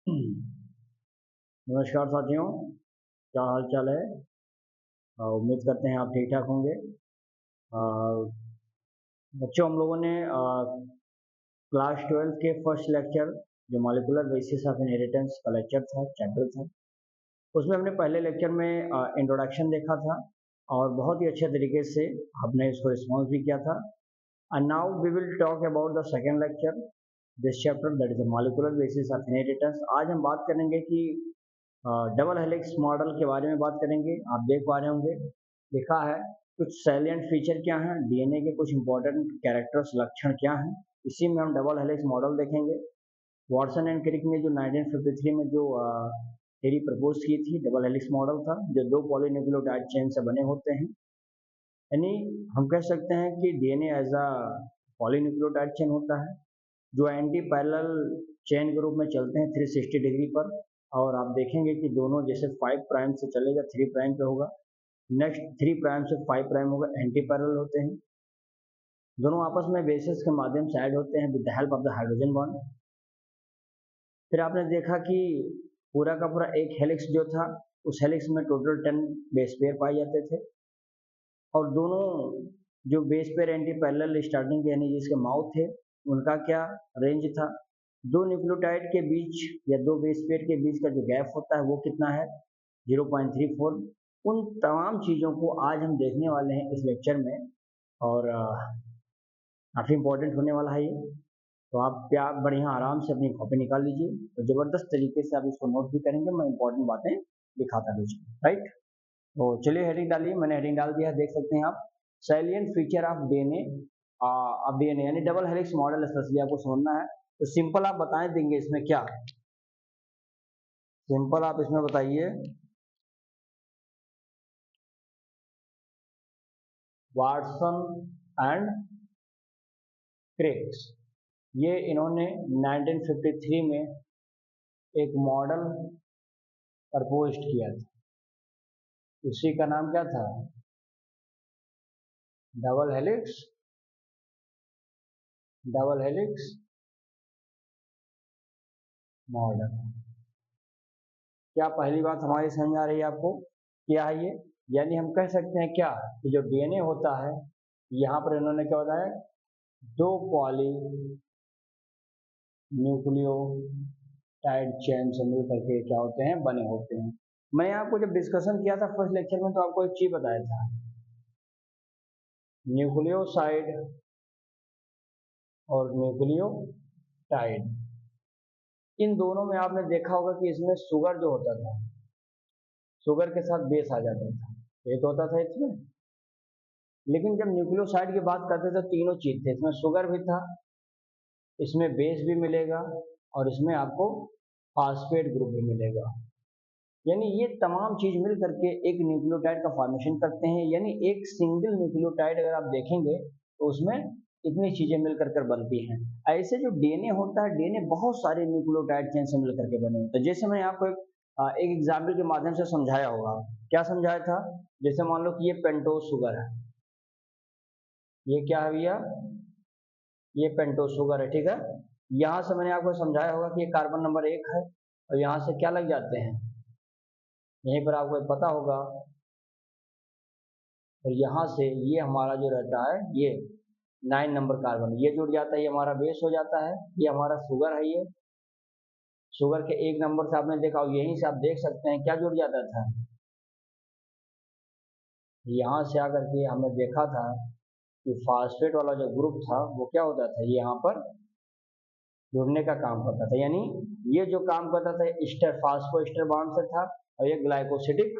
नमस्कार साथियों, क्या हाल चाल है। उम्मीद करते हैं आप ठीक ठाक होंगे। अ, बच्चों, हम लोगों ने क्लास 12 के फर्स्ट लेक्चर जो मॉलिक्यूलर बेसिस ऑफ इनहेरिटेंस का लेक्चर था, चैप्टर था, उसमें हमने पहले लेक्चर में इंट्रोडक्शन देखा था और बहुत ही अच्छे तरीके से हमने इसको रिस्पॉन्स भी किया था। And now we will talk about the second lecture this chapter, that is the molecular basis of inheritance. आज हम बात करेंगे कि डबल हेलिक्स मॉडल के बारे में बात करेंगे। आप देख पा रहे होंगे, लिखा है कुछ सैलिएंट फीचर क्या हैं, डीएनए के कुछ इंपॉर्टेंट कैरेक्टर्स, लक्षण क्या हैं। इसी में हम डबल हेलिक्स मॉडल देखेंगे। वॉटसन एंड क्रिक ने जो 1953 में जो थ्योरी प्रपोज की थी, डबल हेलिक्स मॉडल था, जो दो पॉलीन्यूक्लियोटाइड चेन से बने होते हैं। यानी हम कह सकते हैं कि DNA as a polynucleotide chain होता है जो एंटी पैरेलल चेन के रूप में चलते हैं 360 डिग्री पर। और आप देखेंगे कि दोनों जैसे 5 प्राइम से चलेगा 3 प्राइम पे होगा, नेक्स्ट 3 प्राइम से 5 प्राइम होगा, एंटी पैरेलल होते हैं। दोनों आपस में बेसिस के माध्यम से ऐड होते हैं with the help of the hydrogen bond. फिर आपने देखा कि पूरा का पूरा एक हेलिक्स जो था, उस हेलिक्स में टोटल 10 बेस पेयर पाए जाते थे। और दोनों जो base pair anti parallel starting के यानी जिसके माउथ थे, उनका क्या रेंज था। दो न्यूक्लियोटाइड के बीच या दो बेस पेयर के बीच का जो गैप होता है वो कितना है, 0.34। उन तमाम चीज़ों को आज हम देखने वाले हैं इस लेक्चर में। और काफ़ी इंपॉर्टेंट होने वाला है ये। तो आप क्या बढ़िया आराम से अपनी कॉपी निकाल लीजिए, तो ज़बरदस्त तरीके से आप इसको नोट भी करेंगे। मैं इंपॉर्टेंट बातें दिखाता लीजिए, राइट। तो चलिए हेडिंग डालिए, मैंने हेडिंग डाल दिया है, देख सकते हैं आप। सैलिएंट फीचर ऑफ डीएनए, अब डीएनए यानी डबल हेलिक्स मॉडल स्पेशली आपको समझना है। तो सिंपल आप बताएं देंगे इसमें क्या, सिंपल आप इसमें बताइए। वाटसन एंड क्रिक, ये इन्होंने 1953 में एक मॉडल प्रपोज किया था। उसी का नाम क्या था, double helix, double helix model. क्या पहली बात हमारी समझ आ रही है आपको, क्या है ये। यानी हम कह सकते हैं क्या, कि जो डीएनए होता है, यहाँ पर इन्होंने क्या बताया, दो पॉली न्यूक्लियोटाइड चेन से मिल करके क्या होते हैं, बने होते हैं। मैंने आपको जब डिस्कशन किया था फर्स्ट लेक्चर में, तो आपको एक चीज बताया था, न्यूक्लियोसाइड और न्यूक्लियोटाइड, इन दोनों में आपने देखा होगा कि इसमें शुगर जो होता था, शुगर के साथ बेस आ जाता था, एक होता था इसमें। लेकिन जब न्यूक्लियोसाइड की बात करते थे, तीनों चीज थे, इसमें शुगर भी था, इसमें बेस भी मिलेगा, और इसमें आपको फास्फेट ग्रुप भी मिलेगा। यानी ये तमाम चीज मिल करके एक न्यूक्लियोटाइड का फॉर्मेशन करते हैं। यानी एक सिंगल न्यूक्लियोटाइड अगर आप देखेंगे तो उसमें इतनी चीजें मिलकर कर बनती हैं। ऐसे जो डीएनए होता है, डीएनए बहुत सारे न्यूक्लियोटाइड चेन से मिलकर के बने होते हैं। जैसे मैंने आपको एक एग्जाम्पल के माध्यम से समझाया होगा। क्या समझाया था, जैसे मान लो कि ये पेंटोज शुगर है, ये क्या है भैया, ये पेंटोज शुगर है, ठीक है। यहाँ से मैंने आपको समझाया होगा कि ये कार्बन नंबर 1 है, और यहाँ से क्या लग जाते हैं, यहीं पर आपको पता होगा। और यहाँ से ये हमारा जो रहता है, ये 9 नंबर कार्बन ये जुड़ जाता है, ये हमारा बेस हो जाता है, ये हमारा शुगर है। ये शुगर के 1 नंबर से आपने देखा, यहीं से आप देख सकते हैं क्या जुड़ जाता था, यहाँ से आकर के हमने देखा था कि फास्फेट वाला जो ग्रुप था वो क्या होता था, ये यहाँ पर जुड़ने का काम करता था। यानी ये जो काम करता था ईस्टर फास्फो ईस्टर बॉन्ड से था, और ये ग्लाइकोसिडिक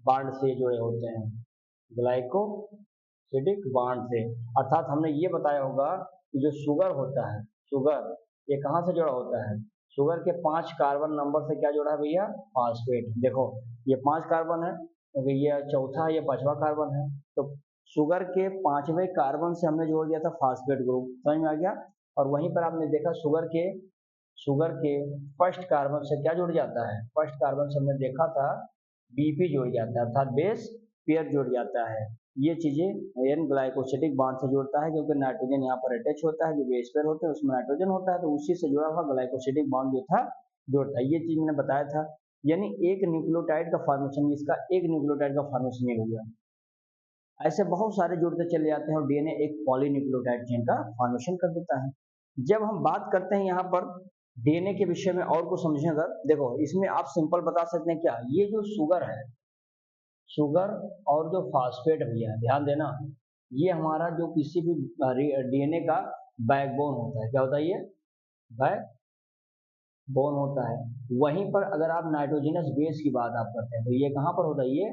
बॉन्ड से जुड़े होते हैं, ग्लाइकोसिडिक बॉन्ड से। अर्थात हमने ये बताया होगा कि जो शुगर होता है, शुगर ये कहाँ से जुड़ा होता है, शुगर के 5 कार्बन नंबर से क्या जुड़ा है भैया, फास्फेट। देखो ये 5 कार्बन है, क्योंकि ये चौथा है, ये 5वां कार्बन है। तो शुगर के 5वें कार्बन से हमने जोड़ दिया था फास्फेट ग्रुप, समझ में आ गया। और वहीं पर आपने देखा शुगर के फर्स्ट कार्बन से क्या जुड़ जाता है, फर्स्ट कार्बन से हमने देखा था बीपी जुड़ जाता है, अर्थात बेस पेयर जुड़ जाता है। ये चीजें एन ग्लाइकोसिडिक बॉन्ड से जुड़ता है, क्योंकि नाइट्रोजन यहाँ पर अटैच होता है, जो बेस पेयर होते हैं उसमें नाइट्रोजन होता है, तो उसी से जुड़ा हुआ ग्लाइकोसिडिक बॉन्ड जो था जोड़ता है। ये चीज मैंने बताया था, यानी एक न्यूक्लियोटाइड का फॉर्मेशन, इसका एक न्यूक्लियोटाइड का फॉर्मेशन हो गया। ऐसे बहुत सारे जुड़ते चले जाते हैं और डीएनए एक पॉलीन्यूक्लियोटाइड चेन का फॉर्मेशन कर देता है। जब हम बात करते हैं यहाँ पर डीएनए के विषय में और कुछ समझें, अगर देखो इसमें आप सिंपल बता सकते हैं क्या, ये जो शुगर है, शुगर और जो फास्फेट भैया ध्यान देना, ये हमारा जो किसी भी डीएनए का बैकबोन होता है। क्या होता है ये? बैकबोन होता है। वहीं पर अगर आप नाइट्रोजनस बेस की बात आप करते हैं तो ये कहाँ पर होता है? ये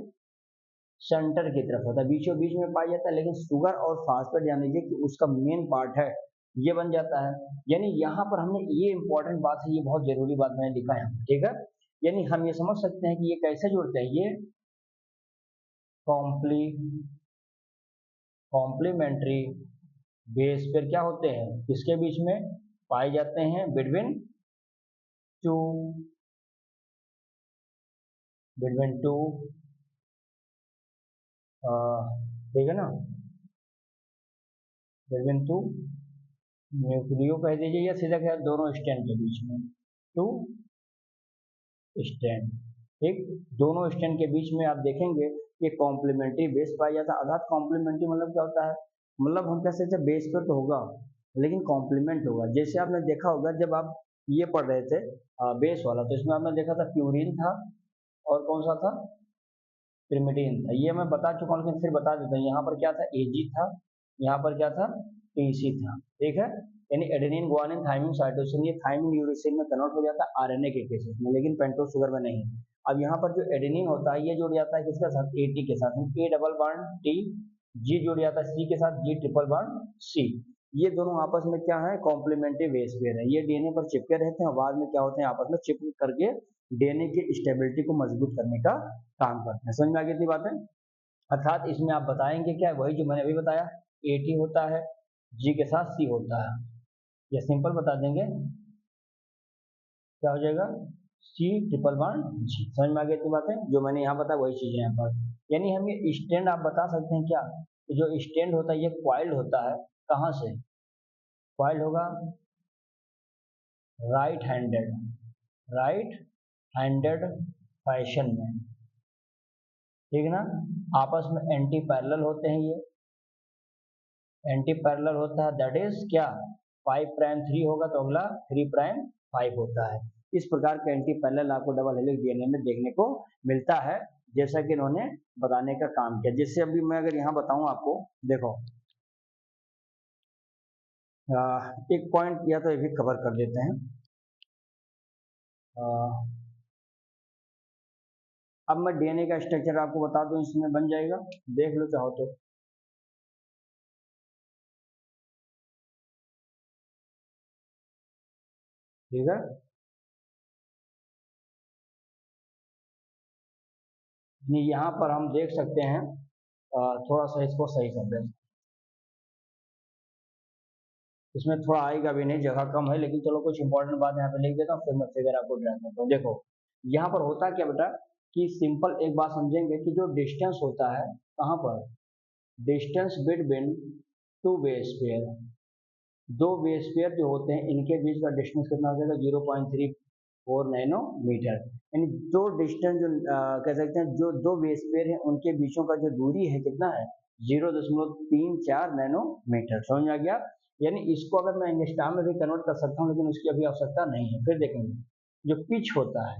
सेंटर की तरफ होता है, बीचों बीच में पाया जाता है। लेकिन शुगर और फास्फेट जान लीजिए कि उसका मेन पार्ट है, ये बन जाता है। यानी यहाँ पर हमने ये इंपॉर्टेंट बात है, ये बहुत जरूरी बात मैंने लिखा है, ठीक है। यानी हम ये समझ सकते हैं कि ये कैसे जुड़ते हैं, ये कॉम्प्लीमेंट्री बेस पर क्या होते हैं, किसके बीच में पाए जाते हैं? टू बिटवीन टू ठीक है ना, बिटवीन टू न्यूक्लियो कह दीजिए या सीधा कह दोनों स्टैंड के बीच में, टू स्टैंड, ठीक। दोनों स्टैंड के बीच में आप देखेंगे कि कॉम्प्लीमेंट्री बेस पाया जाता है। अर्थात कॉम्प्लीमेंट्री मतलब क्या होता है? मतलब हम कह सकते हैं बेस पर तो होगा लेकिन कॉम्प्लीमेंट होगा। जैसे आपने देखा होगा जब आप ये पढ़ रहे थे बेस वाला, तो इसमें आपने देखा था प्यूरिन था और कौन सा था? प्रिमिडिन था। ये मैं बता चुका हूँ लेकिन फिर बता देता हूँ, यहाँ पर क्या था? एजी था, यहाँ पर क्या था? टीसी था, ठीक है। यानी एडेनिन, गुआनिन, थाइमिन, साइटोसिन, ये थाइमिन यूरेसिल में कन्वर्ट हो जाता है आरएनए के केसेस में, लेकिन पेंटोज शुगर में नहीं। अब यहाँ पर जो एडेनिन होता है ये जुड़ जाता है किसके साथ? एटी के साथ, ए डबल बॉन्ड टी, जी जुड़ जाता है सी के साथ, जी ट्रिपल बॉन्ड सी। ये दोनों आपस में क्या है? कॉम्प्लीमेंट्री बेस पेयर है। ये डीएनए पर चिपके रहते हैं और बाद में क्या होते हैं? आपस में चिपक करके डीएनए की स्टेबिलिटी को मजबूत करने का काम करते हैं। समझ में आ गई इतनी बातें? अर्थात इसमें आप बताएंगे क्या? वही जो मैंने अभी बताया, एटी होता है, जी के साथ सी होता है, ये सिंपल बता देंगे, क्या हो जाएगा? सी ट्रिपल बॉन्ड जी। समझ में आ गई इतनी बातें? जो मैंने यहाँ बताया वही चीजें यहाँ पर। यानी हम ये स्टैंड आप बता सकते हैं क्या, कि जो स्टैंड होता है ये क्वाइल्ड होता है। कहाँ से क्वाइल्ड होगा? Right handed, right handed fashion में, ठीक है ना। आपस में एंटी पैरेलल होते हैं, ये एंटी पैरेलल होता है, दैट इज क्या? 5 प्राइम 3 होगा तो अगला 3 प्राइम 5 होता है। इस प्रकार का एंटी पैरेलल आपको डबल हेलिक्स डीएनए में देखने को मिलता है, जैसा कि इन्होंने बताने का काम किया। जिससे अभी मैं अगर यहाँ बताऊं आपको, देखो एक पॉइंट या तो ये भी कवर कर देते हैं। अब मैं डीएनए का स्ट्रक्चर आपको बता दूं, इसमें बन जाएगा, देख लो चाहो तो। ठीक है, यहाँ पर हम देख सकते हैं, थोड़ा सा इसको सही कर दें, इसमें थोड़ा आएगा भी नहीं, जगह कम है, लेकिन चलो कुछ इंपॉर्टेंट बात यहाँ पे लिख देता हूँ, फिर मैं फिगर आपको ड्रा करता हूँ। देखो यहाँ पर होता क्या बेटा, कि सिंपल एक बात समझेंगे कि जो डिस्टेंस होता है, कहाँ पर? Distance between two base pair, दो बेस पेयर जो होते हैं इनके बीच का डिस्टेंस कितना हो जाएगा? 0.34 नैनोमीटर। यानी दो डिस्टेंस जो कह सकते हैं, जो दो बेस पेयर है उनके बीचों का जो दूरी है कितना है? 0.34 नैनोमीटर। समझ में आ गया? यानी इसको अगर मैं एंगस्ट्रॉम में भी कन्वर्ट कर सकता हूँ, लेकिन उसकी अभी आवश्यकता नहीं है। फिर देखेंगे जो पिच होता है,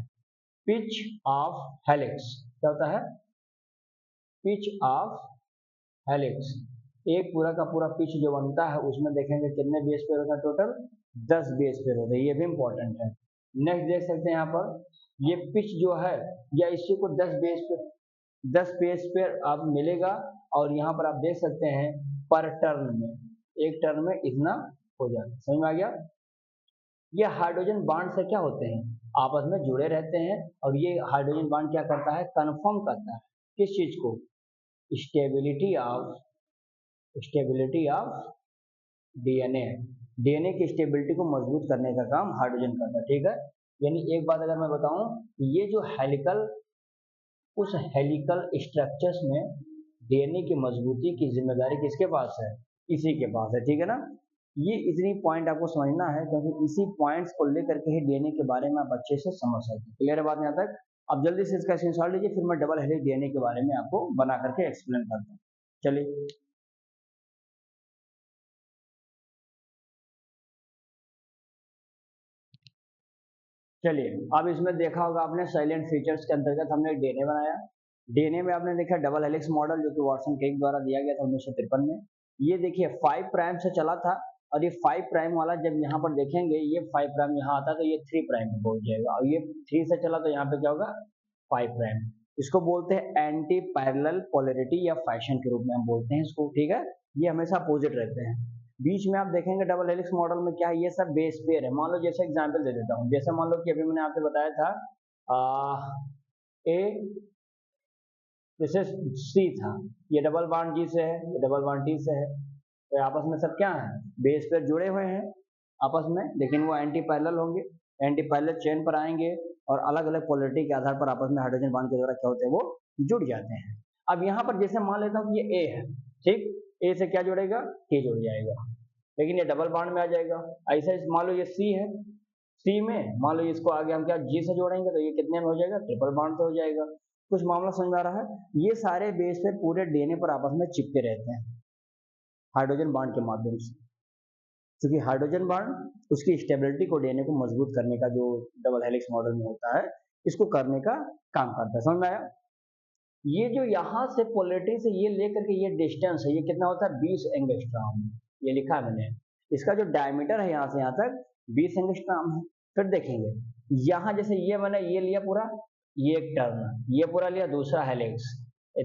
पिच ऑफ हेलिक्स, क्या होता है? पिच ऑफ हेलिक्स, एक पूरा का पूरा पिच जो बनता है उसमें देखेंगे कितने बेस पेयर होता है? टोटल 10 बेस पेयर होते हैं, ये भी इंपॉर्टेंट है। नेक्स्ट देख सकते हैं यहाँ पर, ये पिच जो है या इसी को 10 बेस पेयर आप मिलेगा, और यहाँ पर आप देख सकते हैं पर टर्न में, एक टर्न में इतना हो जाता है। समझ में आ गया? ये हाइड्रोजन बॉन्ड से क्या होते हैं? आपस में जुड़े रहते हैं, और ये हाइड्रोजन बॉन्ड क्या करता है? कंफर्म करता है किस चीज को? स्टेबिलिटी ऑफ डीएनए, डीएनए की स्टेबिलिटी को मजबूत करने का काम हाइड्रोजन करता है, ठीक है। यानी एक बात अगर मैं बताऊं, ये जो हेलिकल, उस हेलिकल स्ट्रक्चर्स में डीएनए की मजबूती की जिम्मेदारी किसके पास है? इसी के पास है, ठीक है ना। ये इतनी पॉइंट आपको समझना है, क्योंकि इसी पॉइंट्स को लेकर के ही डीएनए के बारे में आप अच्छे से समझ सकते हैं। क्लियर है बात यहाँ तक? अब जल्दी से इसका स्क्रीनशॉट लीजिए, फिर मैं डबल हेलिक्स डीएनए के बारे में आपको बना करके एक्सप्लेन करता हूँ। चलिए, अब इसमें देखा होगा आपने, साइलेंट फीचर्स के अंतर्गत हमने डीएनए बनाया। डीएनए में आपने देखा डबल हेलिक्स मॉडल, जो कि वाटसन क्रिक द्वारा दिया गया था 1953 में। ये देखिए 5 प्राइम से चला था, और ये 5 प्राइम वाला जब यहाँ पर देखेंगे, ये 5 प्राइम यहाँ आता तो ये 3 प्राइम पे पहुंच जाएगा, और ये 3 से चला तो यहाँ पे क्या होगा, 5 प्राइम। इसको बोलते हैं एंटी पैरेलल पोलैरिटी या फैशन के रूप में हम बोलते हैं इसको, ठीक है। ये हमेशा अपोजिट रहते हैं। बीच में आप देखेंगे डबल हेलिक्स मॉडल में क्या है, ये सब बेस पेयर है। मान लो जैसे एग्जांपल दे देता हूँ, जैसे मान लो कि अभी मैंने आपसे बताया था ए, जैसे सी था, ये डबल बॉन्ड जी से है, ये डबल बॉन्ड टी से है, तो आपस में सब क्या है, बेस पेयर जुड़े हुए हैं आपस में, लेकिन वो एंटी पैरेलल होंगे, एंटी पैरेलल चेन पर आएंगे, और अलग अलग पोलैरिटी के आधार पर आपस में हाइड्रोजन बॉन्ड के द्वारा क्या होते हैं, वो जुड़ जाते हैं। अब यहाँ पर जैसे मान लेता हूँ कि ये ए है, ठीक, ए से क्या जुड़ेगा, टी जुड़ जाएगा, लेकिन ये डबल बॉन्ड में आ जाएगा। ऐसे मान लो ये सी है, सी में मान लो इसको आगे हम क्या जी से जोड़ेंगे, तो ये कितने में हो जाएगा, ट्रिपल बॉन्ड पे हो जाएगा। कुछ मामला समझ में आ रहा है? ये सारे बेस पे पूरे डीएनए पर आपस में चिपके रहते हैं हाइड्रोजन बॉन्ड के माध्यम से, क्योंकि हाइड्रोजन बॉन्ड उसकी स्टेबिलिटी को, डीएनए को मजबूत करने का, जो डबल हेलिक्स मॉडल में होता है, इसको करने का काम करता है। समझ में आया? ये जो यहाँ से पोलैरिटी से ये लेकर के ये डिस्टेंस है, ये कितना होता है, 20 एंगस्ट्रॉम, ये लिखा है मैंने। इसका जो डायमीटर है यहाँ से यहाँ तक 20 एंगस्ट्रॉम है। फिर देखेंगे यहाँ, जैसे ये मैंने ये लिया पूरा, ये एक टर्न, ये पूरा लिया दूसरा हेलिक्स,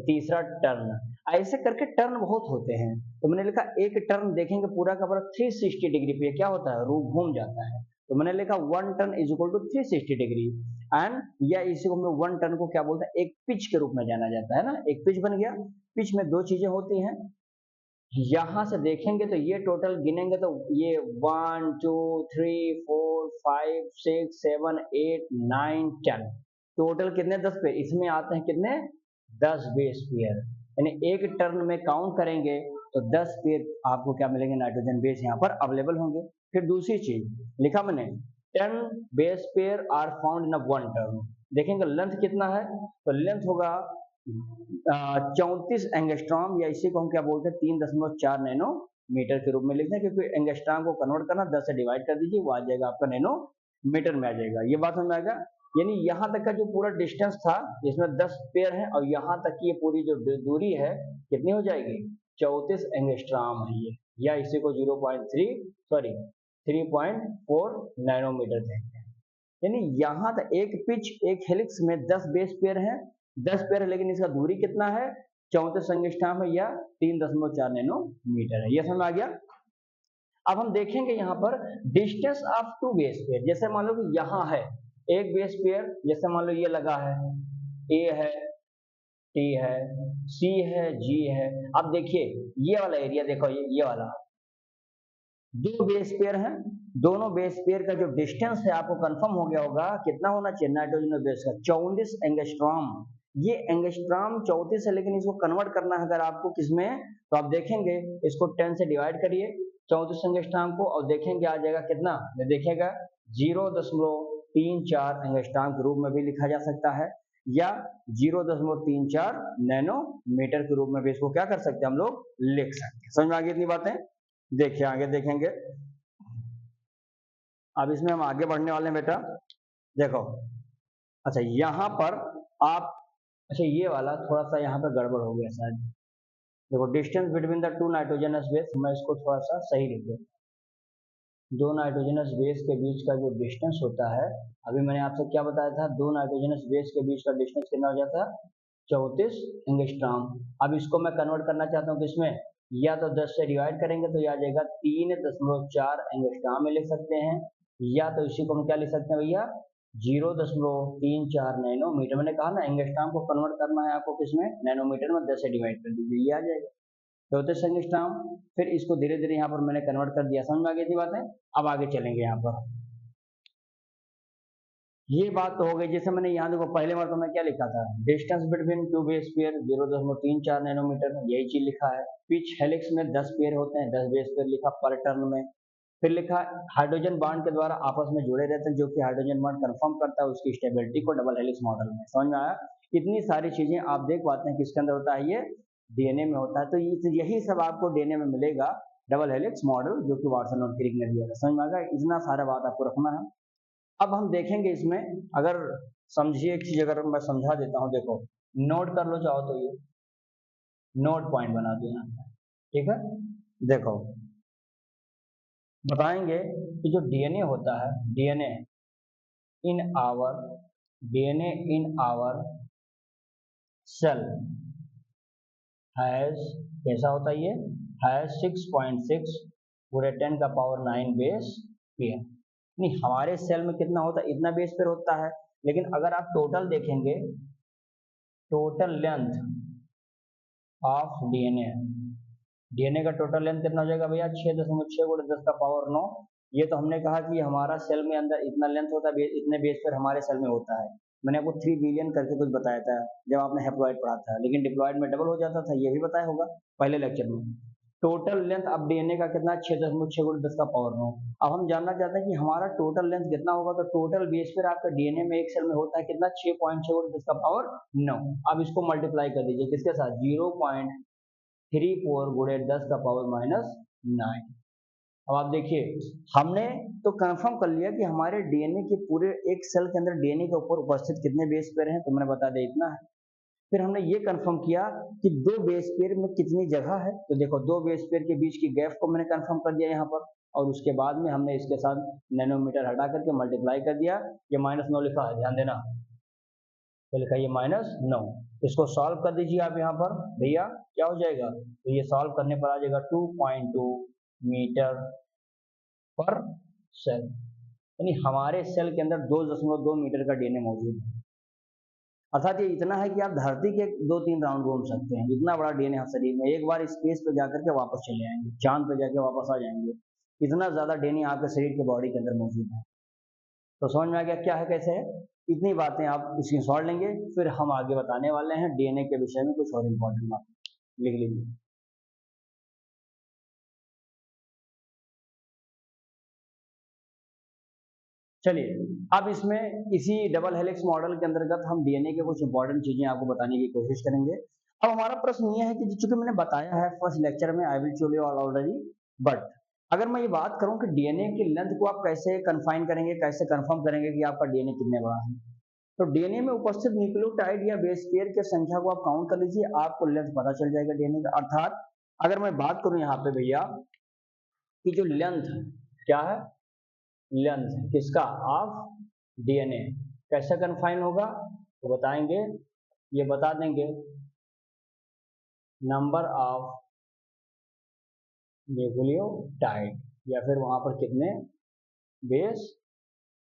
तीसरा टर्न, ऐसे करके टर्न बहुत होते हैं। तो मैंने लिखा एक टर्न देखेंगे पूरा का पूरा 360 डिग्री पे क्या होता है, रूप घूम जाता है। तो मैंने लिखा 1 turn is equal to 360 degree, and या इसी को हम लोग 1 टर्न को क्या बोलते हैं, एक पिच के रूप में जाना जाता है ना, एक पिच बन गया। पिच में दो चीजें होती हैं, यहां से देखेंगे तो ये टोटल गिनेंगे तो ये 1 2 3 4 5 6 7 8 9 10, टोटल कितने, 10 पेयर इसमें आते हैं, कितने, 10 बेस पेयर। यानी एक टर्न में काउंट करेंगे तो 10 पेयर आपको क्या मिलेंगे, नाइट्रोजन बेस यहाँ पर अवेलेबल होंगे। फिर दूसरी चीज लिखा मैंने, 10 base pair are found in 1 turn. देखेंगे लेंथ कितना है, तो लेंथ होगा 34 एंगस्ट्रॉम, या इसी को हम क्या बोलते हैं, 3.4 नैनो मीटर के रूप में लिखते हैं, क्योंकि एंगस्ट्रॉम को कन्वर्ट करना 10 से डिवाइड कर दीजिए, वो आ जाएगा आपका नैनो मीटर में आ जाएगा। ये बात समझ में आएगा? यानी यहाँ तक का जो पूरा डिस्टेंस था, इसमें 10 पेयर है, और यहाँ तक की ये पूरी जो दूरी है कितनी हो जाएगी, 34 एंगस्ट्रॉम है ये, या इसी को 3.4 नैनोमीटर कहते हैं। यानी यहाँ तक एक पिच, एक हेलिक्स में 10 बेस पेयर है, 10 पेयर है, लेकिन इसका दूरी कितना है, 34 एंगस्ट्रॉम है, या 3.4 नैनोमीटर है। ये समझ आ गया? अब हम देखेंगे यहाँ पर डिस्टेंस ऑफ 2 बेस पेयर। जैसे मान लो कि यहाँ है एक बेस पेयर, जैसे मान लो ये लगा है, ए है, टी है, सी है, जी है। अब देखिए ये वाला एरिया देखो, ये वाला, दो बेस पेयर हैं, दोनों बेस पेयर का जो डिस्टेंस है आपको कंफर्म हो गया होगा, कितना होना चाहिए, नाइट्रोजन और बेस का 34 एंगस्ट्रॉम। ये एंगस्ट्रॉम 34 है, लेकिन इसको कन्वर्ट करना है अगर आपको किसमें, तो आप देखेंगे इसको 10 से डिवाइड करिए 34 एंगस्ट्रॉम को, और देखेंगे आ जाएगा कितना, देखिएगा 0.34 एंगस्ट्रॉम के रूप में भी लिखा जा सकता है, या 0.34 नैनोमीटर के रूप में भी इसको क्या कर सकते हैं, हम लोग लिख सकते हैं। समझ में आ गई इतनी बातें? देखिए आगे देखेंगे। अब इसमें हम आगे बढ़ने वाले हैं बेटा, देखो। अच्छा यहाँ पर आप, अच्छा ये वाला थोड़ा सा यहाँ पर गड़बड़ हो गया शायद। देखो distance between the two nitrogenous base, मैं इसको थोड़ा सा सही लिख दूं। दो नाइट्रोजनस बेस के बीच का जो डिस्टेंस होता है, अभी मैंने आपसे क्या बताया था, दो नाइट्रोजनस बेस के बीच का डिस्टेंस कितना हो जाता है, 34 एंगस्ट्रॉम। अब इसको मैं कन्वर्ट करना चाहता हूँ किसमें, या तो 10 से डिवाइड करेंगे तो ये आ जाएगा 3.4 एंगस्ट्रॉम में लिख सकते हैं, या तो इसी को हम क्या लिख सकते हैं भैया, 0.34 नैनोमीटर। मैंने कहा ना एंगस्ट्रॉम को कन्वर्ट करना है आपको किसमें, नैनोमीटर में, 10 से डिवाइड कर दीजिए, ये आ जाएगा 34 एंगस्ट्रॉम। फिर इसको धीरे धीरे यहाँ पर मैंने कन्वर्ट कर दिया। समझ में आ गई थी बातें? अब आगे चलेंगे यहाँ पर। ये बात तो हो गई, जैसे मैंने यहाँ देखो पहले बार तो मैं क्या लिखा था, distance between two base pair 0.34 nanometre, यही चीज लिखा है। पिच हेलिक्स में 10 पेयर होते हैं, 10 बेस पेयर लिखा पर टर्न में, फिर लिखा हाइड्रोजन बॉन्ड के द्वारा आपस में जुड़े रहते हैं, जो कि हाइड्रोजन बॉन्ड कंफर्म करता है उसकी स्टेबिलिटी को डबल हेलिक्स मॉडल में। समझ में आया? इतनी सारी चीजें आप देख पाते हैं किसके अंदर होता है, ये डीएनए में होता है। तो यही सब आपको डीएनए में मिलेगा, डबल हेलिक्स मॉडल, जो कि वाटसन और क्रिक ने दिया था। समझ में आ गया? इतना सारा बात आपको रखना है। अब हम देखेंगे इसमें, अगर समझिए एक चीज, अगर मैं समझा देता हूँ, देखो नोट कर लो चाहो तो, ये नोट पॉइंट बना दो यहाँ पे, ठीक है। देखो बताएंगे कि जो डीएनए होता है, DNA in our DNA in our cell has, कैसा होता है ये, हैज 6.6 पूरे 10 का पावर 9 बेस पेयर। नहीं, हमारे सेल में कितना होता है, इतना बेस पेयर होता है। लेकिन अगर आप टोटल देखेंगे, total length of DNA, DNA का टोटल लेंथ कितना हो जाएगा भैया, 6.6 गुणे 10 का पावर 9। ये तो हमने कहा कि हमारा सेल में अंदर इतना लेंथ होता है, इतने बेस पेयर हमारे सेल में होता है। मैंने आपको 3 बिलियन करके कुछ बताया था जब आपने हैप्लॉइड पढ़ा था, लेकिन डिप्लॉइड में डबल हो जाता था, ये भी बताया होगा पहले लेक्चर में। टोटल लेंथ अब डीएनए का कितना, 6.6 गुणे 10 का पावर 9। अब हम जानना चाहते हैं कि हमारा टोटल लेंथ कितना होगा, तो टोटल बेस पेयर आपका डीएनए में एक सेल में होता है कितना, 6.6 गुणे 10 का पावर 9। अब इसको मल्टीप्लाई कर दीजिए किसके साथ, 0.34 गुणे 10 का पावर -9। अब आप देखिए, हमने तो कंफर्म कर लिया कि हमारे डीएनए के पूरे एक सेल के अंदर डीएनए के ऊपर उपस्थित कितने बेस पेयर हैं, तो मैंने बता दिया इतना है। फिर हमने ये कंफर्म किया कि दो बेस पेयर में कितनी जगह है, तो देखो दो बेस पेयर के बीच की गैप को मैंने कंफर्म कर दिया यहाँ पर, और उसके बाद में हमने इसके साथ नैनोमीटर हटा करके मल्टीप्लाई कर दिया। ये -9 लिखा है, ध्यान देना, तो लिखा ये -9। इसको सॉल्व कर दीजिए आप यहाँ पर भैया, क्या हो जाएगा, तो ये सॉल्व करने पर आ जाएगा 2.2 मीटर पर सेल, यानी हमारे सेल के अंदर 2.2 मीटर का डीएनए मौजूद है। अर्थात ये इतना है कि आप धरती के 2-3 राउंड घूम सकते हैं, इतना बड़ा डीएनए है शरीर में। एक बार स्पेस पे जाकर के वापस चले आएंगे, चांद पे जाके वापस आ जाएंगे, इतना ज्यादा डीएनए आपके शरीर के बॉडी के अंदर मौजूद है। तो समझ में आ गया क्या है, कैसे है। इतनी बातें आप इसकी सॉल्व लेंगे, फिर हम आगे बताने वाले हैं डीएनए के विषय में कुछ और इम्पोर्टेंट बात, लिख लीजिए। चलिए अब इसमें इसी डबल हेलिक्स मॉडल के अंतर्गत हम डीएनए के कुछ इंपॉर्टेंट चीजें आपको बताने की कोशिश करेंगे। अब हमारा प्रश्न यह है कि चूंकि मैंने बताया है फर्स्ट लेक्चर में, I will tell you already, but अगर मैं ये बात करूं कि डीएनए की लेंथ को आप कैसे कन्फाइन करेंगे, कैसे कंफर्म करेंगे कि आपका डीएनए कितने बड़ा है, तो डीएनए में उपस्थित न्यूक्लियोटाइड या बेस पेयर की संख्या को आप काउंट कर लीजिए, आपको लेंथ पता चल जाएगा डीएनए का। अर्थात अगर मैं बात करूं यहाँ पे भैया कि जो लेंथ क्या है, लेंथ किसका, ऑफ डीएनए कैसे कन्फाइन होगा, तो बताएंगे, ये बता देंगे नंबर ऑफ न्यूक्लियोटाइड, या फिर वहां पर कितने बेस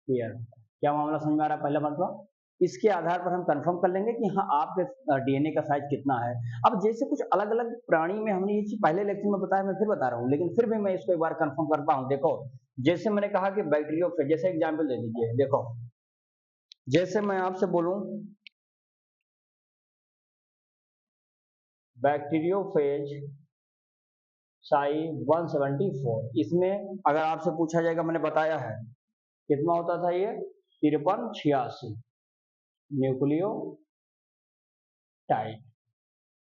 पेयर। क्या मामला समझ में आ रहा है, पहला मतलब इसके आधार पर हम कंफर्म कर लेंगे कि हाँ आपके डीएनए का साइज कितना है। अब जैसे कुछ अलग अलग प्राणी में हमने ये चीज पहले लेक्चर में बताया, मैं फिर बता रहा हूँ, लेकिन फिर भी मैं इसको एक बार कंफर्म करता हूँ। देखो जैसे मैंने कहा कि बैक्टीरियोफेज, जैसे एग्जाम्पल दे दीजिए, देखो जैसे मैं आपसे बोलूं बैक्टीरियोफेज साई 174, इसमें अगर आपसे पूछा जाएगा, मैंने बताया है कितना होता था ये, 5386 न्यूक्लियोटाइड।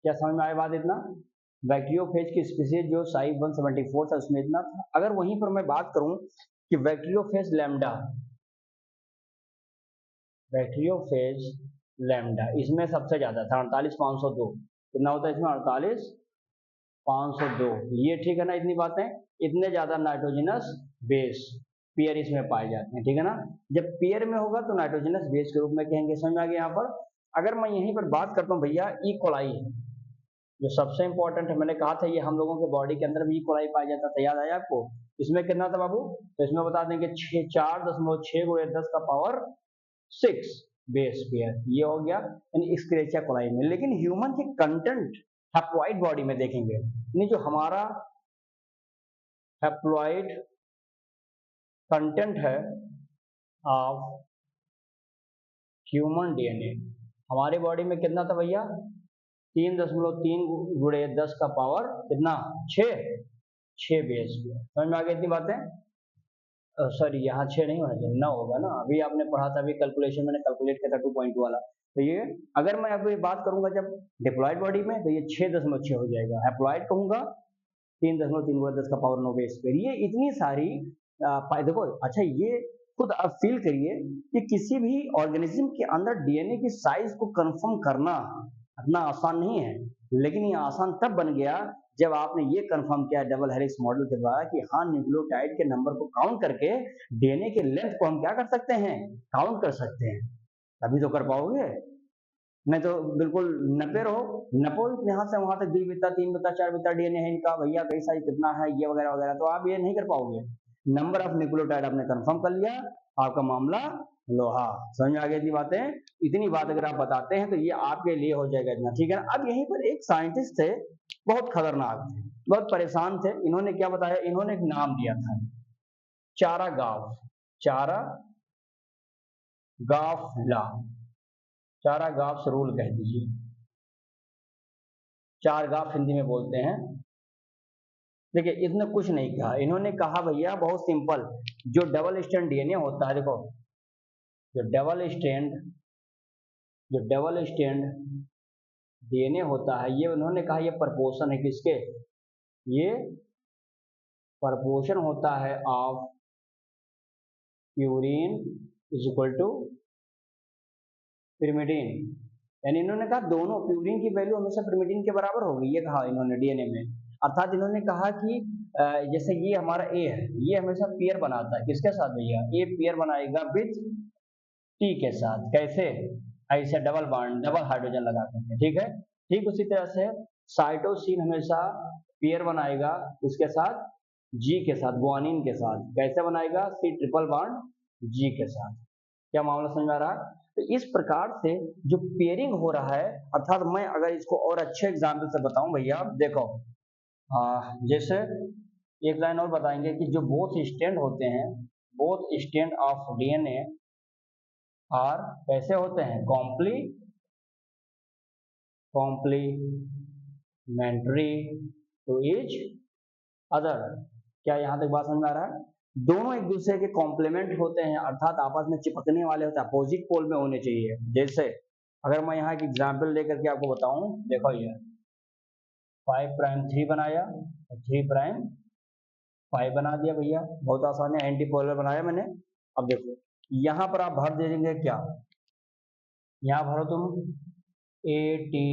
क्या समझ में आया बात, इतना बैक्टीरियोफेज की स्पीसीज जो साई 174 था उसमें इतना था। अगर वहीं पर मैं बात करूं कि बैक्टीरियोफेज लैम्डा, बैक्टीरियोफेज लैम्डा इसमें सबसे ज्यादा था 48502, कितना होता है इसमें, 48502, ये ठीक है ना। इतनी बातें, इतने ज्यादा नाइट्रोजनस बेस पेयर इसमें पाए जाते हैं, ठीक है ना। जब पेयर में होगा तो नाइट्रोजनस बेस के रूप में कहेंगे। समझ में आ गया यहाँ पर। अगर मैं यहीं पर बात करता हूँ भैया ई कोलाई, जो सबसे इंपॉर्टेंट है, मैंने कहा था ये हम लोगों के बॉडी के अंदर भी ई कोलाई पाया जाता था, याद आया आपको। इसमें कितना था बाबू, तो इसमें बता देंगे 4.6 गुणे 10 का पावर 6 बेस पेयर, ये हो गया यानी एस्क्रेचिया कोलाई में। लेकिन ह्यूमन के कंटेंट हैप्लॉइड बॉडी में देखेंगे, यानी जो हमारा हैप्लॉइड कंटेंट है ऑफ ह्यूमन डीएनए, हमारे बॉडी में कितना था भैया, 3.3 गुणे 10 का पावर कितना, 6 बेस पेयर। समझ में आ गई इतनी बातें। सॉरी यहाँ 6 नहीं होना चाहिए, 9 होगा ना, अभी आपने पढ़ा था, अभी कैलकुलेशन मैंने कैलकुलेट किया था 2.2 वाला। तो ये अगर मैं अभी बात करूंगा जब डिप्लॉयड बॉडी में, तो ये 6.6 हो जाएगा। एप्लॉयड कहूंगा 3.3 × 10⁻⁹ बेस पर। ये इतनी सारी देखो अच्छा, ये खुद आप फील करिए कि किसी भी ऑर्गेनिज्म के अंदर डीएनए की साइज को कंफर्म करना इतना आसान नहीं है, लेकिन ये आसान तब बन गया जब आपने ये कंफर्म किया डबल हेलिक्स मॉडल के द्वारा कि हाँ, न्यूक्लियोटाइड के नंबर को काउंट करके डीएनए के लेंथ को हम क्या कर सकते हैं, काउंट कर सकते हैं। तभी तो कर पाओगे, नहीं तो बिल्कुल नपे रहो, नपो यहाँ से वहां तक 2 बित्ता 3 बित्ता 4 बित्ता डीएनए है इनका, भैया कई साइज कितना है ये वगैरह वगैरह, तो आप ये नहीं कर पाओगे। नंबर ऑफ न्यूक्लियोटाइड आपने कंफर्म कर लिया, आपका मामला लोहा। समझ में आ गई थी बातें? इतनी बात अगर आप बताते हैं तो ये आपके लिए हो जाएगा इतना, ठीक है ना। अब यहीं पर एक साइंटिस्ट थे, बहुत खतरनाक थे, बहुत परेशान थे। इन्होंने क्या बताया, इन्होंने एक नाम दिया था चारा गाफ, चारा गाफला, चारा गाफ्स रूल कह दीजिए, चार गाफ हिंदी में बोलते हैं। देखिए, इसने कुछ नहीं कहा, इन्होंने कहा भैया बहुत सिंपल, जो डबल स्टैंड डीएनए होता है, देखो जो डबल स्टैंड डीएनए होता है, ये उन्होंने कहा ये प्रपोर्शन है किसके, ये प्रपोर्शन होता है of purine is equal to pyrimidine. यानी इन्होंने कहा दोनों प्यूरिन की वैल्यू हमेशा पिरिमिडिन के बराबर होगी, ये कहा इन्होंने डीएनए में। अर्थात इन्होंने कहा कि जैसे ये हमारा ए है, ये हमेशा पेयर बनाता है किसके साथ भैया, ए पेयर बनाएगा विथ टी के साथ, कैसे, ऐसे डबल बॉन्ड डबल हाइड्रोजन लगा करके, ठीक है। ठीक उसी तरह से साइटोसिन हमेशा पेयर बनाएगा इसके साथ, जी के साथ, गुआनिन के साथ, कैसे बनाएगा, सी ट्रिपल बॉन्ड जी के साथ। क्या मामला समझ में आ रहा है? तो इस प्रकार से जो पेयरिंग हो रहा है, अर्थात मैं अगर इसको और अच्छे एग्जाम्पल से बताऊं भैया, देखो जैसे एक लाइन और बताएंगे कि जो बोथ स्टैंड होते हैं, both strand of DNA are कैसे होते हैं, कॉम्प्लीमेंट्री टू ईच अदर। क्या यहां तक बात समझ में आ रहा है? दोनों एक दूसरे के कॉम्प्लीमेंट होते हैं, अर्थात आपस में चिपकने वाले होते हैं, अपोजिट पोल में होने चाहिए। जैसे अगर मैं यहाँ एक एग्जाम्पल लेकर के आपको बताऊं, देखो ये 5 प्राइम 3 बनाया, 3 प्राइम 5 बना दिया भैया, बहुत आसान है, एंटी पोलर बनाया मैंने। अब देखो यहाँ पर आप भर दे देंगे, क्या यहाँ भरो तुम A T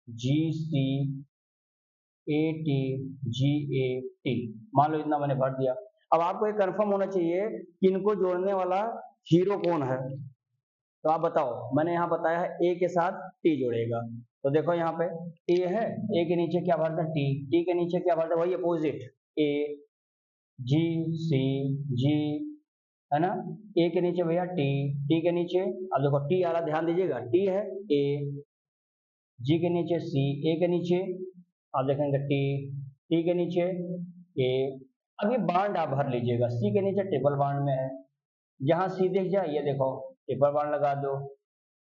G C A T G A T, मान लो इतना मैंने भर दिया। अब आपको ये कंफर्म होना चाहिए कि इनको जोड़ने वाला हीरो कौन है, तो आप बताओ। मैंने यहाँ बताया है ए के साथ टी जोड़ेगा, तो देखो यहाँ पे ए है, ए के नीचे क्या भरता है, टी, टी के नीचे क्या भरता है, वही अपोजिट ए जी सी जी, है ना। ए के नीचे भैया टी, टी के नीचे, अब देखो टी आ रहा, ध्यान दीजिएगा, टी है ए, जी के नीचे सी, ए के नीचे आप देखेंगे टी, टी के नीचे ए। अब ये बांड आप भर लीजिएगा, सी के नीचे ट्रिपल बांड में है, जहां सी दिख जाए ये देखो ट्रिपल बांड लगा दो,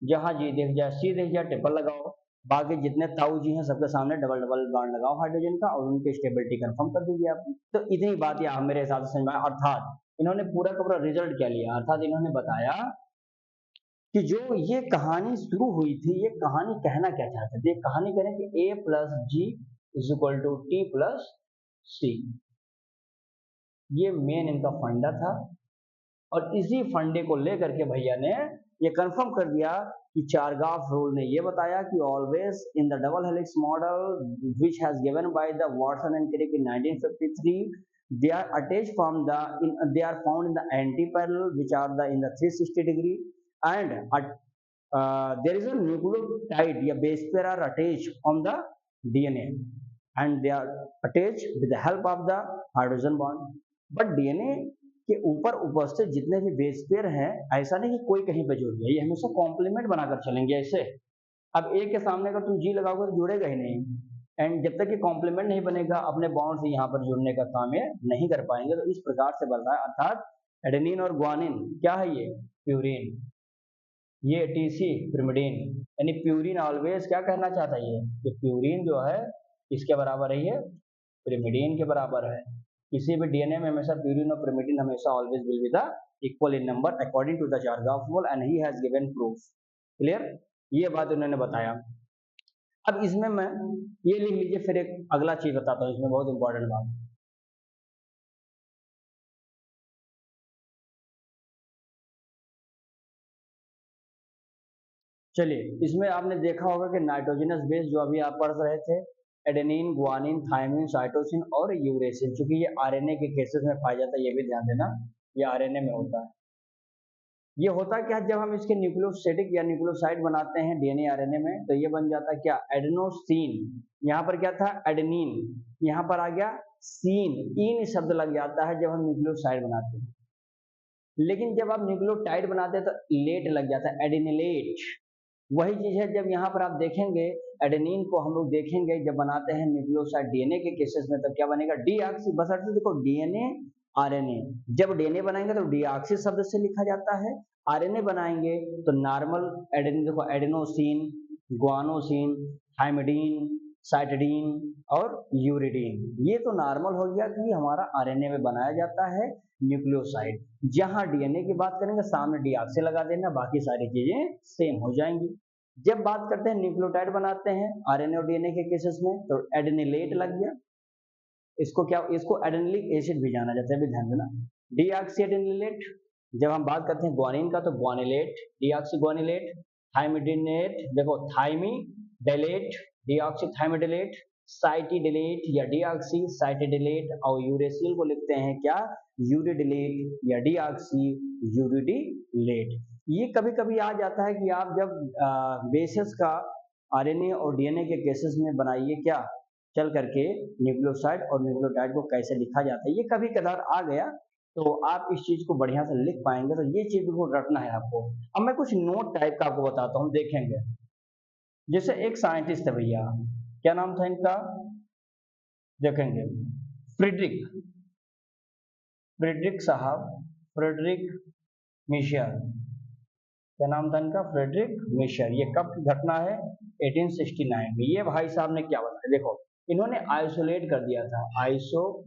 जहां जी दिख जाए सी दिख जाए ट्रिपल लगाओ, बाकी जितने ताऊ जी हैं सबके सामने डबल डबल बांड लगाओ हाइड्रोजन का, और उनकी स्टेबिलिटी कंफर्म कर दीजिए आप। तो इतनी बात यहाँ मेरे हिसाब से समझ में आया। अर्थात इन्होंने पूरा का पूरा रिजल्ट क्या लिया, अर्थात इन्होंने बताया कि जो ये कहानी शुरू हुई थी, ये कहानी कहना क्या चाहते थे, कहानी कह रहे हैं कि A plus G is equal to T plus C, ये मेन इनका फंडा था। और इसी फंडे को लेकर के भैया ने ये कंफर्म कर दिया कि चारगाफ रूल ने ये बताया कि always in the double helix model which has given by the Watson and Crick in 1953, they are attached from the they are found in the antiparallel which are the in the 360 degree, and there is a nucleotide या base pair are attached on the DNA, and they are attached with the help of the hydrogen bond. but DNA के ऊपर उपस्थित जितने भी base pair हैं, ऐसा नहीं कि कोई कहीं पे जुड़ गया, ये हमेशा कॉम्प्लीमेंट बनाकर चलेंगे ऐसे। अब ए के सामने अगर तुम जी लगाओगे तो जुड़ेगा ही नहीं, एंड जब तक ये कॉम्प्लीमेंट नहीं बनेगा अपने बॉन्ड से यहाँ पर जुड़ने का काम ये नहीं कर पाएंगे। तो इस प्रकार से बन रहा है, अर्थात एडेनिन और ग्वानिन क्या है, ये प्यूरिन, ये टीसी पिरिमिडिन। यानी प्यूरिन ऑलवेज क्या कहना चाहता है ये, कि प्यूरिन जो है इसके बराबर है, ये पिरिमिडिन के बराबर है। किसी भी डीएनए में हमेशा प्यूरिन और pyrimidine हमेशा always will be the equal in number according to the Chargaff and he has given proof. Clear, ये बात उन्होंने बताया। अब इसमें मैं ये लिख लीजिए, फिर एक अगला चीज बताता हूँ, इसमें बहुत इंपॉर्टेंट बात। चलिए, इसमें आपने देखा होगा कि नाइट्रोजनस बेस जो अभी आप पढ़ रहे थे, एडेनिन, गुआनिन, थायमिन, साइटोसिन और यूरेसिल, चूंकि ये आरएनए के केसेस में पाया जाता है, ये भी ध्यान देना, ये आरएनए में होता है। ये होता क्या है, जब हम इसके न्यूक्लियोसाइडिक या न्यूक्लियोसाइड बनाते हैं डीएनए आरएनए में, तो ये बन जाता है क्या, एडेनोसिन। यहाँ पर क्या था, एडेनिन, यहाँ पर आ गया सीन, इन शब्द लग जाता है जब हम न्यूक्लियोसाइड बनाते हैं। लेकिन जब आप न्यूक्लियोटाइड बनाते हैं तो लेट लग जाता है, एडिनिलेट। वही चीज है, जब यहाँ पर आप देखेंगे एडेनिन को हम लोग देखेंगे जब बनाते हैं न्यूक्लियोसाइड डीएनए के केसेस में, तब क्या बनेगा, डीऑक्सी। बस अर्थ देखो, डीएनए आरएनए, जब डीएनए बनाएंगे तो डीऑक्सी शब्द से लिखा जाता है, आरएनए बनाएंगे तो नॉर्मल एडेनिन, देखो एडेनोसिन, गुआनोसिन, थाइमिडीन, साइटिडीन और यूरिडीन, ये तो नॉर्मल हो गया कि हमारा आरएनए में बनाया जाता है न्यूक्लियोसाइड। जहां डीएनए की बात करेंगे सामने डीऑक्सी लगा देना, बाकी सारी चीजें सेम हो जाएंगी। जब बात करते हैं न्यूक्लियोटाइड बनाते हैं आरएनए और डीएनए के केसेस में, तो एडेनिलेट लग गया, इसको क्या, इसको एडेनिलिक एसिड भी जाना जाता है, भी ध्यान देना, डीऑक्सी एडेनिलेट। जब हम बात करते हैं ग्वानिन का, तो ग्वानिलेट, डीऑक्सी ग्वानिलेट, थाइमिडिनेट, देखो थाइमी डेलेट, डीऑक्सी थाइमिडिलेट, साइटिडिलेट या डीऑक्सी साइटिडिलेट, और यूरेसिल को लिखते हैं क्या, यूरिडिलेट या डीऑक्सी यूरिडिलेट। ये कभी कभी आ जाता है कि आप जब बेसिस का आरएनए और डीएनए के केसेस में बनाइए क्या, चल करके न्यूक्लियोसाइड और न्यूक्लियोटाइड को कैसे लिखा जाता है, ये कभी कदार आ गया, तो आप इस चीज को बढ़िया से लिख पाएंगे, तो ये चीज बिल्कुल रटना है आपको। अब मैं कुछ नोट टाइप का आपको बताता हूँ, देखेंगे। जैसे एक साइंटिस्ट है भैया, क्या नाम था इनका, देखेंगे, फ्रेडरिक, फ्रेडरिक साहब, फ्रेडरिक मिशर, क्या नाम था इनका, फ्रेडरिक मिशर। ये कब की घटना है, 1869 में। ये भाई साहब ने क्या बताया, देखो, इन्होंने आइसोलेट कर दिया था, आइसोलेट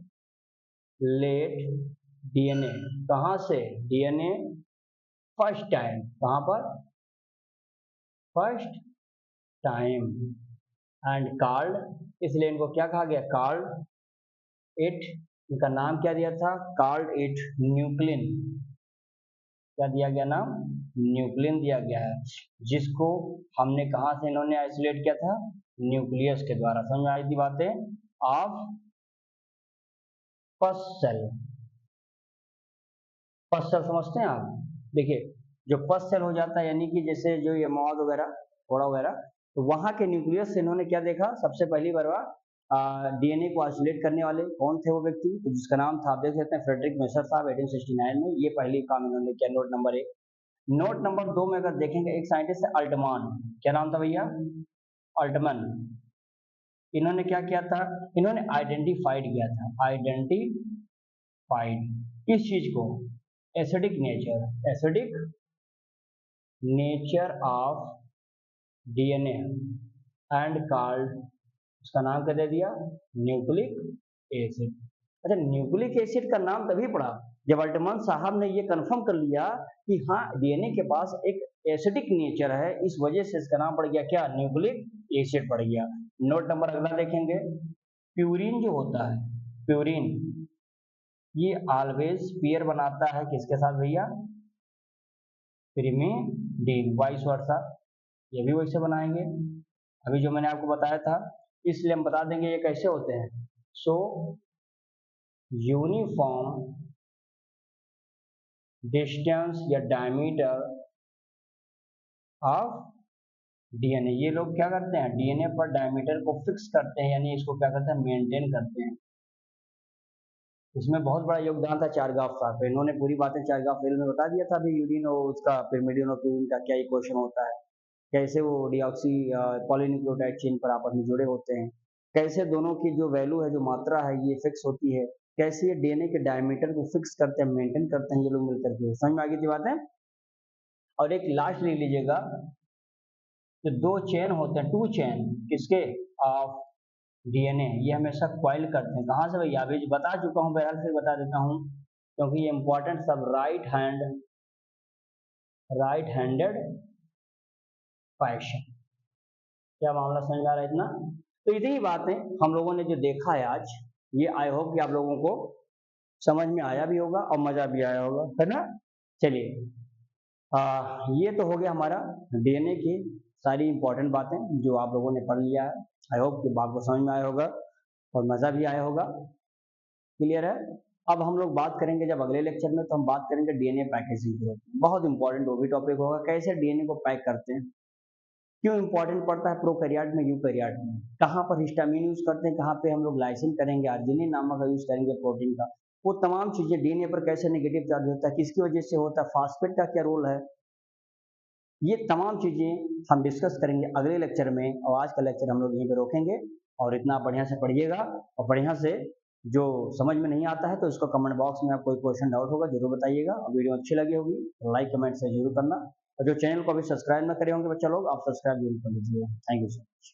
डीएनए, कहां से, डीएनए फर्स्ट टाइम, कहां पर, फर्स्ट टाइम, एंड कॉल्ड, इसलिए इनको क्या कहा गया, कॉल्ड इट, इनका नाम क्या दिया था, कॉल्ड इट न्यूक्लिन, क्या दिया गया नाम, न्यूक्लिन दिया गया है, जिसको हमने कहा से इन्होंने आइसोलेट किया था, न्यूक्लियस के द्वारा। समझ में आई थी बातें, of first cell, first cell समझते हैं आप, देखिए जो फर्स्ट सेल हो जाता है, यानी कि जैसे जो ये मौत वगैरह, थोड़ा वगैरह, तो वहां के न्यूक्लियस से इन्होंने क्या देखा, सबसे पहली बार डीएनए को आइसोलेट करने वाले कौन थे, वो व्यक्ति, तो जिसका नाम था, आप देख सकते हैं, फ्रेडरिक मेसर साहब, 1869 में। ये पहली काम इन्होंने किया, नोट नंबर 1। नोट नंबर 2 में अगर देखेंगे, एक साइंटिस्ट है अल्टमान, क्या नाम था भैया, अल्टमन। इन्होंने क्या किया था, इन्होंने आइडेंटिफाइड किया था, आइडेंटिफाइड इस चीज को, acidic nature, acidic nature of DNA and called, उसका नाम क्या दे दिया, न्यूक्लिक एसिड। अच्छा, न्यूक्लिक एसिड का नाम तभी पड़ा जब अल्टमान साहब ने ये कंफर्म कर लिया कि हाँ, डीएनए के पास एक एसिडिक नेचर है, इस वजह से इसका नाम पड़ गया क्या, न्यूक्लिक एसिड पड़ गया। नोट नंबर अगला देखेंगे, प्यूरिन जो होता है, प्यूरिन, ये ऑलवेज पेयर बनाता है किसके साथ भैया, पिरिमिडीन, वाइस वर्सा, ये भी वैसे बनाएंगे, अभी जो मैंने आपको बताया था, इसलिए हम बता देंगे ये कैसे होते हैं। सो यूनिफॉर्म डिस्टेंस या डायमीटर ऑफ डीएनए, ये लोग क्या करते हैं, डीएनए पर डायमीटर को फिक्स करते हैं, यानी इसको क्या करते हैं, मेंटेन करते हैं। इसमें बहुत बड़ा योगदान था चारगाफ साहब का, इन्होंने पूरी बातें चारगाफ फेल में बता दिया था, अभी यूरिन और उसका पिरिमिडिन और प्यूरिन का क्या इक्वेशन होता है, कैसे वो डीऑक्सी पॉलीन्यूक्लियोटाइड चेन पर आपस में जुड़े होते हैं, कैसे दोनों की जो वैल्यू है, जो मात्रा है, ये फिक्स होती है, कैसे ये डीएनए के डायमीटर को फिक्स करते हैं, मेंटेन करते हैं ये लोग मिलकर के। समझ में आ गई थी बातें। और एक लास्ट ले लीजिएगा, जो दो चेन होते हैं, टू चेन, किसके, ऑफ डीएनए ये हमेशा कॉइल करते हैं, कहाँ से भैया? अभी बता चुका हूँ, बहरहाल फिर बता देता हूँ, क्योंकि ये इंपॉर्टेंट सब राइट हैंडेड फ्रैक्शन। क्या मामला समझ में आ रहा है इतना? तो इतनी बातें हम लोगों ने जो देखा है आज, ये आई होप कि आप लोगों को समझ में आया भी होगा और मजा भी आया होगा, है ना? चलिए, ये तो हो गया हमारा डीएनए की सारी इंपॉर्टेंट बातें जो आप लोगों ने पढ़ लिया है। आई होप कि बात को समझ में आया होगा और मजा भी आया होगा। क्लियर है? अब हम लोग बात करेंगे जब अगले लेक्चर में, तो हम बात करेंगे डीएनए पैकेजिंग की। बहुत इंपॉर्टेंट वो भी टॉपिक होगा, कैसे डीएनए को पैक करते हैं, क्यों इंपॉर्टेंट पड़ता है प्रोकैरियोट में, यूकैरियोट में, कहाँ पर हिस्टामिन यूज करते हैं, कहाँ पे हम लोग लाइसिन करेंगे, अर्जिनिन नामक का यूज करेंगे प्रोटीन का, वो तमाम चीजें डीएनए पर कैसे नेगेटिव चार्ज होता है, किसकी वजह से होता है, फास्फेट का क्या रोल है, ये तमाम चीजें हम डिस्कस करेंगे अगले लेक्चर में। और आज का लेक्चर हम लोग यहीं पे रोकेंगे, और इतना बढ़िया से पढ़िएगा, और बढ़िया से जो समझ में नहीं आता है तो इसको कमेंट बॉक्स में आप कोई क्वेश्चन डाउट होगा जरूर बताइएगा, और वीडियो अच्छी लगी होगी तो लाइक कमेंट से जरूर करना, और जो चैनल को अभी सब्सक्राइब ना करे होंगे बच्चा लोग, आप सब्सक्राइब जरूर कर लीजिएगा। Thank you so much.